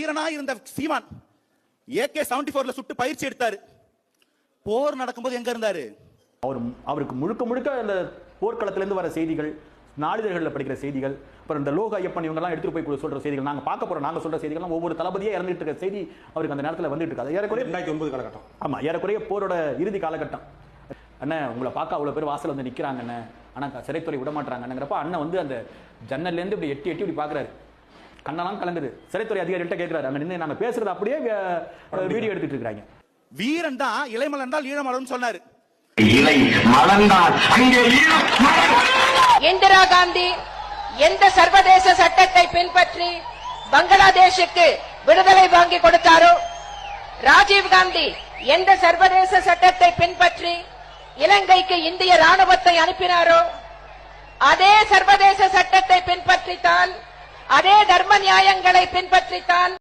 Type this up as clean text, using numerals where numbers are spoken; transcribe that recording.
வீரனா இருந்த சீமான் AK-74 சுட்டு பயிற்சி எடுத்தாரு. போர் நடக்கும்போது எங்க இருந்தாரு? அவருக்கு முழுக்க முழுக்க அந்த போர்க்களத்திலிருந்து வர செய்திகள், நாளிதழ்களில் படிக்கிற செய்திகள், அப்புறம் இந்த லோக ஐயப்பன் இவங்க எல்லாம் எடுத்துட்டு போய் சொல்ற செய்திகள், நாங்க பார்க்க போறோம், நாங்க சொல்ற செய்திகள், ஒவ்வொரு தளபதியே இறந்துட்டு இருக்க செய்தி அவருக்கு அந்த நேரத்தில் வந்துட்டு இருக்காது. ஏறக்குறைய 2009 காலகட்டம். ஆமா, ஏறக்குறைய போரோட இறுதி காலகட்டம். அண்ணன் உங்களை பார்க்க அவ்வளவு பேர் வாசல் வந்து நிக்கிறாங்க அண்ணன், ஆனா சிறைத்துறை விட மாட்டாங்கங்கிறப்ப அண்ணன் வந்து அந்த ஜன்னல்ல இருந்து இப்படி எட்டி எட்டி இப்படி பாக்குறாரு. கண்ணெல்லாம் கலங்குது. சிறைத்துறை அதிகாரிகிட்ட கேட்கிறாரு, அங்க நின்று நாங்க பேசுறது அப்படியே வீடியோ எடுத்துட்டு இருக்காங்க. வீரன் தான் இலை மலர்ந்தால் ஈழ மலரும் சொன்னாரு. இலை மலர்ந்தால் அங்கே ஈழம் மலரும். இந்திரா காந்தி எந்த சர்வதேச சட்டத்தை பின்பற்றி பங்களாதேஷுக்கு விடுதலை வாங்கி கொடுத்தாரோ, ராஜீவ் காந்தி எந்த சர்வதேச சட்டத்தை பின்பற்றி இலங்கைக்கு இந்திய ராணுவத்தை அனுப்பினாரோ, அதே சர்வதேச சட்டத்தை பின்பற்றித்தான், அதே தர்ம நியாயங்களை பின்பற்றித்தான்